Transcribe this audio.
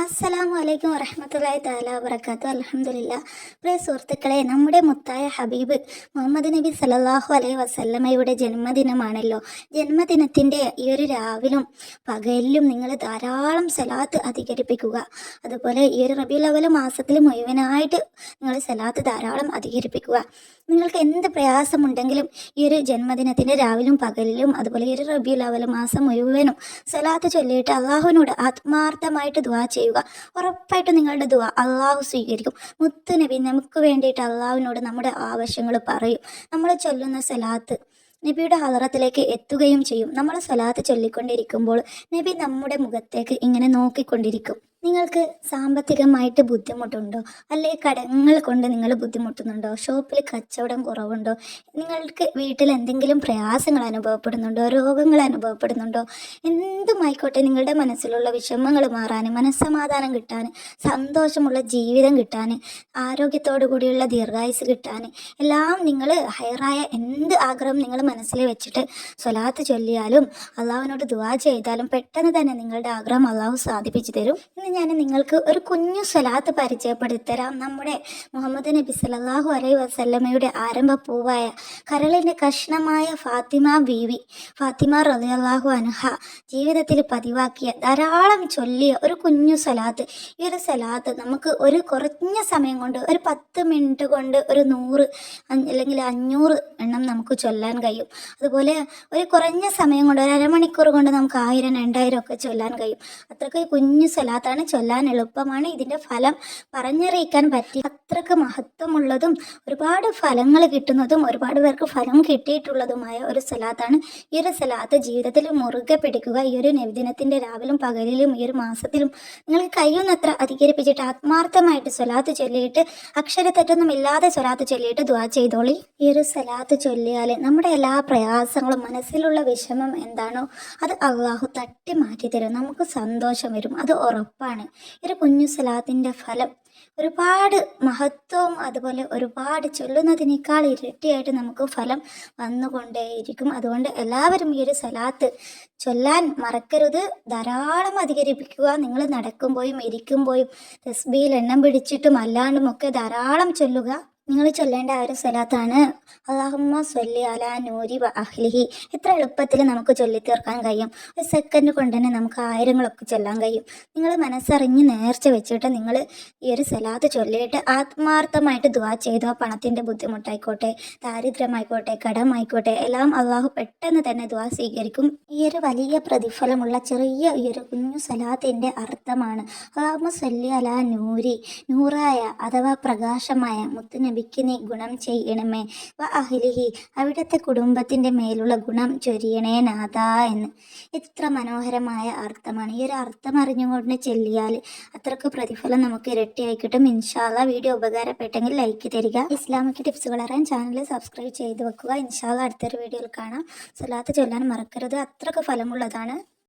അസ്സലാമു അലൈക്കും വറഹ്മത്തുള്ളാഹി തആല വബറകാതുഹു. അൽഹംദുലില്ലാ. പ്രിയ സുഹൃത്തുക്കളെ, നമ്മുടെ മുത്തായ ഹബീബ് മുഹമ്മദ് നബി സല്ലല്ലാഹു അലൈഹി വസല്ലമയുടെ ജന്മദിനമാണല്ലോ. ജന്മദിനത്തിൻ്റെ ഈ ഒരു രാവിലും പകലിലും നിങ്ങൾ ധാരാളം സലാത്ത് അധികരിപ്പിക്കുക. അതുപോലെ ഈ ഒരു റബീഉൽ അവ്വൽ മാസത്തിൽ മുഴുവനായിട്ട് നിങ്ങൾ സലാത്ത് ധാരാളം അധികരിപ്പിക്കുക. നിങ്ങൾക്ക് എന്ത് പ്രയാസമുണ്ടെങ്കിലും ഈ ഒരു ജന്മദിനത്തിൻ്റെ രാവിലും പകലിലും അതുപോലെ ഈ ഒരു റബീഉൽ അവ്വൽ മാസം മുഴുവനും സലാത്ത് ചൊല്ലിയിട്ട് അള്ളാഹുവിനോട് ആത്മാർത്ഥമായിട്ട് ദുആ ചെയ്യുക. ഉറപ്പായിട്ടും നിങ്ങളുടെ ദുആ അള്ളാഹു സ്വീകരിക്കും. മുത്ത് നബി നമുക്ക് വേണ്ടിയിട്ട് അള്ളാഹുവിനോട് നമ്മുടെ ആവശ്യങ്ങൾ പറയും. നമ്മൾ ചൊല്ലുന്ന സലാത്ത് നബിയുടെ ഹളറത്തിലേക്ക് എത്തുകയും ചെയ്യും. നമ്മൾ സലാത്ത് ചൊല്ലിക്കൊണ്ടിരിക്കുമ്പോൾ നബി നമ്മുടെ മുഖത്തേക്ക് ഇങ്ങനെ നോക്കിക്കൊണ്ടിരിക്കും. നിങ്ങൾക്ക് സാമ്പത്തികമായിട്ട് ബുദ്ധിമുട്ടുണ്ടോ? അല്ലെങ്കിൽ കടങ്ങൾ കൊണ്ട് നിങ്ങൾ ബുദ്ധിമുട്ടുന്നുണ്ടോ? ഷോപ്പിൽ കച്ചവടം കുറവുണ്ടോ? നിങ്ങൾക്ക് വീട്ടിൽ എന്തെങ്കിലും പ്രയാസങ്ങൾ അനുഭവപ്പെടുന്നുണ്ടോ? രോഗങ്ങൾ അനുഭവപ്പെടുന്നുണ്ടോ? എന്തുമായിക്കോട്ടെ, നിങ്ങളുടെ മനസ്സിലുള്ള വിഷമങ്ങൾ മാറാൻ, മനസ്സമാധാനം കിട്ടാൻ, സന്തോഷമുള്ള ജീവിതം കിട്ടാൻ, ആരോഗ്യത്തോടു കൂടിയുള്ള ദീർഘായുസ് കിട്ടാൻ, എല്ലാം നിങ്ങൾ ഹയറായ എന്ത് ആഗ്രഹം നിങ്ങൾ മനസ്സിൽ വെച്ചിട്ട് സ്വലാത്ത് ചൊല്ലിയാലും അള്ളാഹുവിനോട് ദുആ ചെയ്താലും പെട്ടെന്ന് തന്നെ നിങ്ങളുടെ ആഗ്രഹം അള്ളാഹു സാധിപ്പിച്ചു തരും. ഇന്ന് ഞാൻ നിങ്ങൾക്ക് ഒരു കുഞ്ഞു സ്വലാത്ത് പരിചയപ്പെടുത്തരാം. നമ്മുടെ മുഹമ്മദ് നബി സല്ലല്ലാഹു അലൈഹി വസല്ലമയുടെ ആരംഭ പൂവായ കരളിൻ്റെ കഷ്ണമായ ഫാത്തിമ റളിയല്ലാഹു അൻഹ ജീവിതത്തിൽ പതിവാക്കിയ ധാരാളം ചൊല്ലിയ ഒരു കുഞ്ഞു സ്വലാത്ത്. ഈ ഒരു സ്വലാത്ത് നമുക്ക് ഒരു കുറഞ്ഞ സമയം കൊണ്ട്, ഒരു 10 മിനിറ്റ് കൊണ്ട് ഒരു 100 അല്ലെങ്കിൽ 500 എണ്ണം നമുക്ക് ചൊല്ലാൻ കഴിയും. അതുപോലെ ഒരു കുറഞ്ഞ സമയം കൊണ്ട്, ഒരു അരമണിക്കൂർ കൊണ്ട് നമുക്ക് 1000, 2000 ഒക്കെ ചൊല്ലാൻ കഴിയും. അത്രയ്ക്ക് കുഞ്ഞു സ്വലാത്താണ്, ചൊല്ലാൻ എളുപ്പമാണ്. ഇതിൻ്റെ ഫലം പറഞ്ഞറിയിക്കാൻ പറ്റി അത്രയ്ക്ക് മഹത്വമുള്ളതും ഒരുപാട് ഫലങ്ങൾ കിട്ടുന്നതും ഒരുപാട് പേർക്ക് ഫലം കിട്ടിയിട്ടുള്ളതുമായ ഒരു സ്വലാത്താണ്. ഈ ഒരു സ്വലാത്ത് ജീവിതത്തിൽ മുറുകെ പിടിക്കുക. ഈ ഒരു നബിദിനത്തിൻ്റെ രാവിലും പകലിലും ഈ ഒരു മാസത്തിലും നിങ്ങൾ കഴിയുന്നത്ര അധികരിപ്പിച്ചിട്ട് ആത്മാർത്ഥമായിട്ട് സ്വലാത്ത് ചൊല്ലിയിട്ട് അക്ഷരത്തെറ്റൊന്നും ഇല്ലാതെ സ്വലാത്ത് ചൊല്ലിയിട്ട് ദുആ ചെയ്തോളി. ഈ ഒരു സ്വലാത്ത് ചൊല്ലിയാൽ നമ്മുടെ എല്ലാ പ്രയാസങ്ങളും, മനസ്സിലുള്ള വിഷമം എന്താണോ അത് അള്ളാഹു തട്ടി മാറ്റി തരും. നമുക്ക് സന്തോഷം വരും, അത് ഉറപ്പാണ്. ഈ ഒരു കുഞ്ഞു സ്വലാത്തിൻ്റെ ഫലം ഒരുപാട് മഹത്വവും അതുപോലെ ഒരുപാട് ചൊല്ലുന്നതിനേക്കാൾ ഇരട്ടിയായിട്ട് നമുക്ക് ഫലം വന്നുകൊണ്ടേയിരിക്കും. അതുകൊണ്ട് എല്ലാവരും ഈ ഒരു സ്വലാത്ത് ചൊല്ലാൻ മറക്കരുത്. ധാരാളം അധികരിപ്പിക്കുക. നിങ്ങൾ നടക്കുമ്പോഴും ഇരിക്കുമ്പോഴും തസ്ബീഹിൽ എണ്ണം പിടിച്ചിട്ടും അല്ലാണ്ടുമൊക്കെ ധാരാളം ചൊല്ലുക. നിങ്ങൾ ചൊല്ലേണ്ട ആ ഒരു സ്വലാത്താണ് അല്ലാഹുമ്മ സ്വല്ലി അലാ നൂരി വ അഹ്ലിഹി. എത്ര എളുപ്പത്തിൽ നമുക്ക് ചൊല്ലിത്തീർക്കാൻ കഴിയും. ഒരു സെക്കൻഡ് കൊണ്ട് തന്നെ നമുക്ക് ആയിരങ്ങളൊക്കെ ചൊല്ലാൻ കഴിയും. നിങ്ങൾ മനസ്സറിഞ്ഞ് നേർച്ച വെച്ചിട്ട് നിങ്ങൾ ഈ ഒരു സ്വലാത്ത് ചൊല്ലിയിട്ട് ആത്മാർത്ഥമായിട്ട് ദുആ ചെയ്തോ. പണത്തിൻ്റെ ബുദ്ധിമുട്ടായിക്കോട്ടെ, ദാരിദ്ര്യമായിക്കോട്ടെ, കടമായിക്കോട്ടെ, എല്ലാം അള്ളാഹു പെട്ടെന്ന് തന്നെ ദുആ സ്വീകരിക്കും. ഈ ഒരു വലിയ പ്രതിഫലമുള്ള ചെറിയ ഈ ഒരു കുഞ്ഞു സ്വലാത്തിൻ്റെ അർത്ഥമാണ് അല്ലാഹുമ്മ സ്വല്ലി അലാ നൂരി, നൂറായ അഥവാ പ്രകാശമായ മുത്ത് നബിക്ക് നീ ഗുണം ചെയ്യണമേ, വ അഹ്ലിഹി, അവിടുത്തെ കുടുംബത്തിൻ്റെ മേലുള്ള ഗുണം ചൊരിയണേ നാഥാ എന്ന്. ഇത്ര മനോഹരമായ അർത്ഥമാണ്. ഈ ഒരു അർത്ഥം അറിഞ്ഞുകൊണ്ട് ചൊല്ലിയാൽ അത്രക്ക് പ്രതിഫലം നമുക്ക് ഇരട്ടിയായി കിട്ടും. ഇൻഷാ അല്ലാഹ് വീഡിയോ ഉപകാരപ്പെട്ടെങ്കിൽ ലൈക്ക് തരിക. ഇസ്ലാമിക് ടിപ്സുകൾ അറിയാൻ ചാനൽ സബ്സ്ക്രൈബ് ചെയ്ത് വെക്കുക. ഇൻഷാ അല്ലാഹ് അടുത്തൊരു വീഡിയോയിൽ കാണാം. സ്വലാത്ത് ചൊല്ലാൻ മറക്കരുത്, അത്രക്ക് ഫലമുള്ളതാണ്.